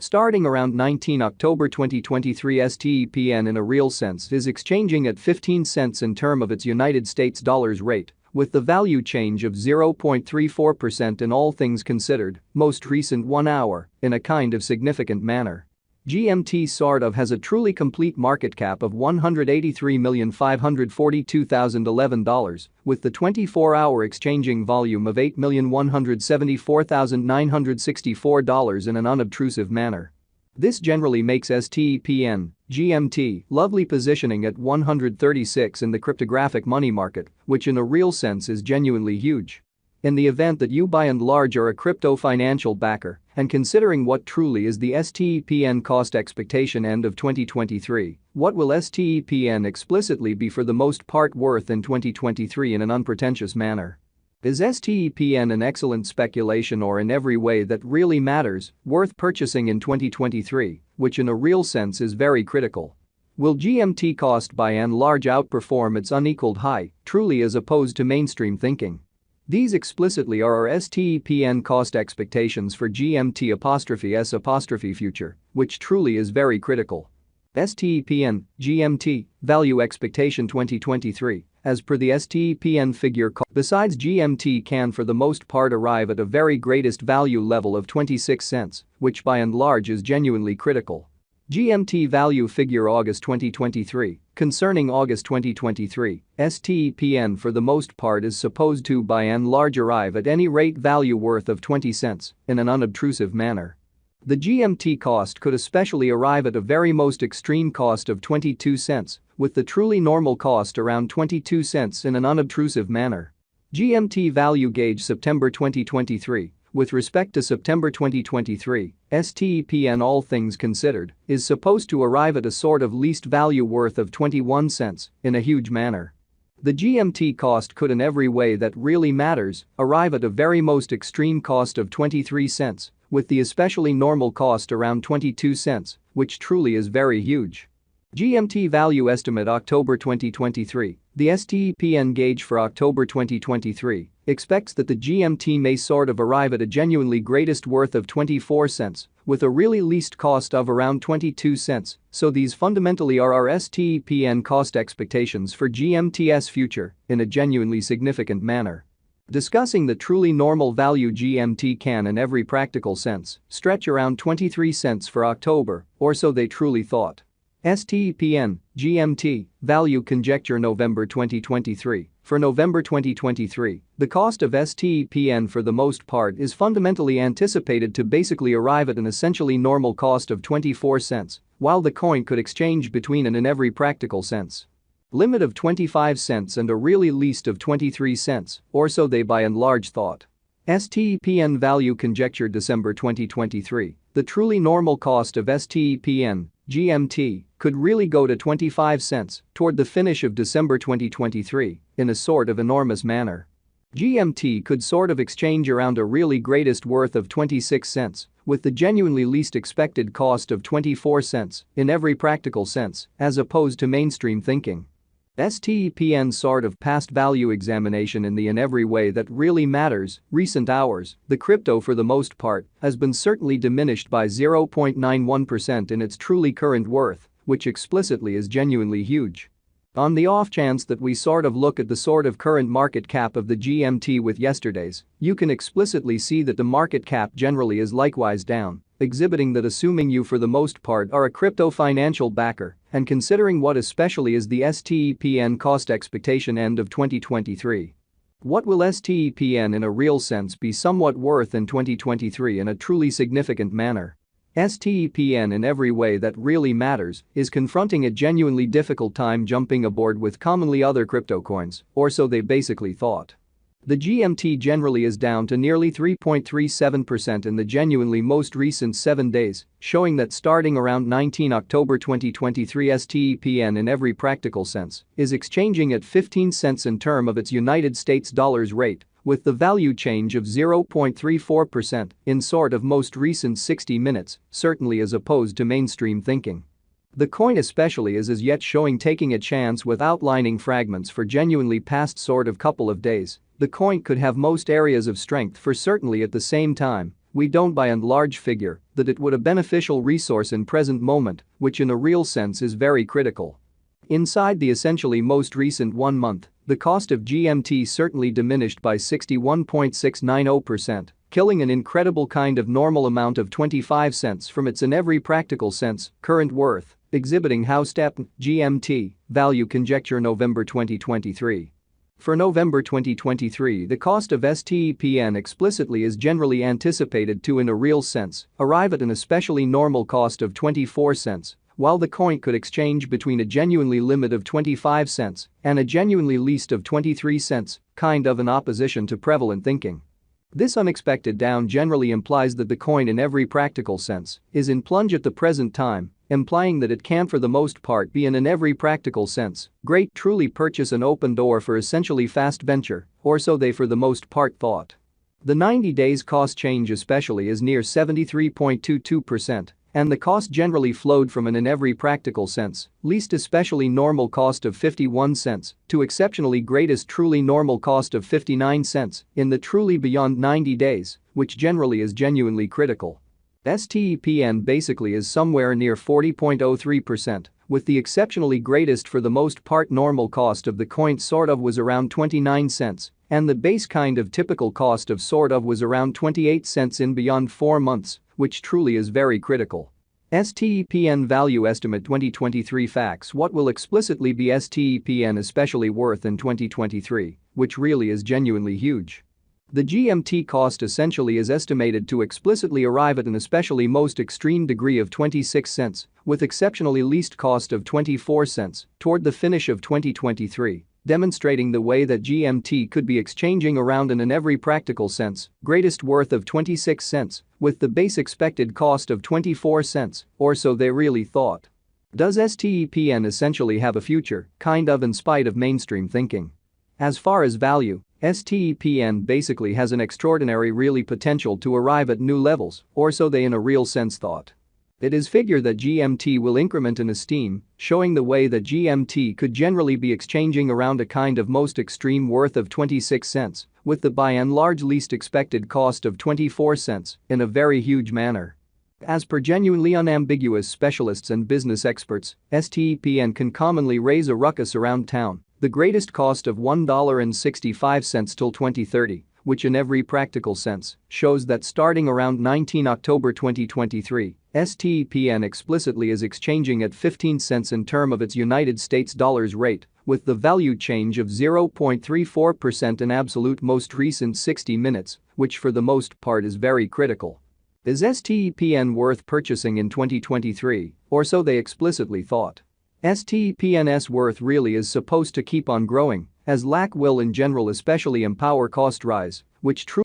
Starting around 19 October 2023, STEPN in a real sense is exchanging at 15 cents in term of its United States dollars rate, with the value change of 0.34% in all things considered, most recent 1 hour, in a kind of significant manner. GMT sort of has a truly complete market cap of $183,542,011, with the 24-hour exchanging volume of $8,174,964 in an unobtrusive manner. This generally makes STEPN, GMT, lovely positioning at 136 in the cryptographic money market, which in a real sense is genuinely huge. In the event that you by and large are a crypto financial backer, and considering what truly is the STEPN cost expectation end of 2023, what will STEPN explicitly be for the most part worth in 2023 in an unpretentious manner? Is STEPN an excellent speculation or in every way that really matters, worth purchasing in 2023, which in a real sense is very critical? Will GMT cost by and large outperform its unequaled high, truly as opposed to mainstream thinking? These explicitly are our STEPN cost expectations for GMT'(S) future, which truly is very critical. STEPN, GMT, value expectation 2023, as per the STEPN figure. Besides, GMT can for the most part arrive at a very greatest value level of 26 cents, which by and large is genuinely critical. GMT value figure August 2023. Concerning August 2023, STEPN for the most part is supposed to by and large arrive at any rate value worth of 20 cents in an unobtrusive manner. The GMT cost could especially arrive at a very most extreme cost of 22 cents, with the truly normal cost around 22 cents in an unobtrusive manner. GMT value gauge September 2023. With respect to September 2023, STEPN all things considered is supposed to arrive at a sort of least value worth of 21 cents in a huge manner. The GMT cost could in every way that really matters arrive at a very most extreme cost of 23 cents, with the especially normal cost around 22 cents, which truly is very huge. GMT value estimate October 2023. The STEPN gauge for October 2023 expects that the GMT may sort of arrive at a genuinely greatest worth of 24 cents, with a really least cost of around 22 cents, so these fundamentally are our STEPN cost expectations for GMT's future in a genuinely significant manner. Discussing the truly normal value, GMT can in every practical sense stretch around 23 cents for October, or so they truly thought. STEPN, GMT, value conjecture November 2023. For November 2023, the cost of STEPN for the most part is fundamentally anticipated to basically arrive at an essentially normal cost of 24 cents, while the coin could exchange between an in every practical sense limit of 25 cents and a really least of 23 cents, or so they by and large thought. STEPN value conjecture December 2023. The truly normal cost of STEPN, GMT, could really go to 25 cents toward the finish of December 2023 in a sort of enormous manner. GMT could sort of exchange around a really greatest worth of 26 cents with the genuinely least expected cost of 24 cents in every practical sense as opposed to mainstream thinking. STEPN sort of past value examination in every way that really matters, recent hours, the crypto for the most part has been certainly diminished by 0.91% in its truly current worth, which explicitly is genuinely huge. On the off chance that we sort of look at the sort of current market cap of the GMT with yesterday's, you can explicitly see that the market cap generally is likewise down, exhibiting that assuming you for the most part are a crypto financial backer and considering what especially is the STEPN cost expectation end of 2023. What will STEPN in a real sense be somewhat worth in 2023 in a truly significant manner? STEPN in every way that really matters is confronting a genuinely difficult time jumping aboard with commonly other crypto coins, or so they basically thought. The GMT generally is down to nearly 3.37% in the genuinely most recent 7 days, showing that starting around 19 October 2023 STEPN in every practical sense is exchanging at 15 cents in term of its United States dollars rate, with the value change of 0.34% in sort of most recent 60 minutes, certainly as opposed to mainstream thinking. The coin especially is as yet showing taking a chance with outlining fragments for genuinely past sort of couple of days. The coin could have most areas of strength for certainly at the same time, We don't buy and large figure that it would a beneficial resource in present moment, which in a real sense is very critical. Inside the essentially most recent 1 month, the cost of GMT certainly diminished by 61.690%, killing an incredible kind of normal amount of 25 cents from its in every practical sense current worth, exhibiting how stepn GMT value conjecture November 2023. For November 2023, the cost of stepn explicitly is generally anticipated to in a real sense arrive at an especially normal cost of 24 cents, while the coin could exchange between a genuinely limit of 25 cents and a genuinely least of 23 cents, kind of an opposition to prevalent thinking. This unexpected down generally implies that the coin in every practical sense is in plunge at the present time, implying that it can for the most part be in every practical sense great truly purchase an open door for essentially fast venture, or so they for the most part thought. The 90 days cost change especially is near 73.22%. And the cost generally flowed from an in every practical sense least especially normal cost of 51 cents to exceptionally greatest truly normal cost of 59 cents in the truly beyond 90 days, which generally is genuinely critical. STEPN basically is somewhere near 40.03%, with the exceptionally greatest for the most part normal cost of the coin sort of was around 29 cents, and the base kind of typical cost of sort of was around 28 cents in beyond 4 months, which truly is very critical. STEPN value estimate 2023 facts. What will explicitly be STEPN especially worth in 2023, which really is genuinely huge? The GMT cost essentially is estimated to explicitly arrive at an especially most extreme degree of 26 cents, with exceptionally least cost of 24 cents, toward the finish of 2023, demonstrating the way that GMT could be exchanging around in every practical sense, greatest worth of 26 cents, with the base expected cost of 24 cents, or so they really thought. Does STEPN essentially have a future, kind of in spite of mainstream thinking? As far as value, STEPN basically has an extraordinary really potential to arrive at new levels, or so they in a real sense thought. It is figured that GMT will increment in esteem, showing the way that GMT could generally be exchanging around a kind of most extreme worth of 26 cents, with the by and large least expected cost of 24 cents, in a very huge manner. As per genuinely unambiguous specialists and business experts, STEPN can commonly raise a ruckus around town, the greatest cost of $1.65 till 2030, which in every practical sense shows that starting around 19 October 2023, STEPN explicitly is exchanging at 15 cents in term of its United States dollars rate, with the value change of 0.34% in absolute most recent 60 minutes, which for the most part is very critical. Is STEPN worth purchasing in 2023, or so they explicitly thought? STEPN's worth really is supposed to keep on growing, as lack will in general especially empower cost rise, which truly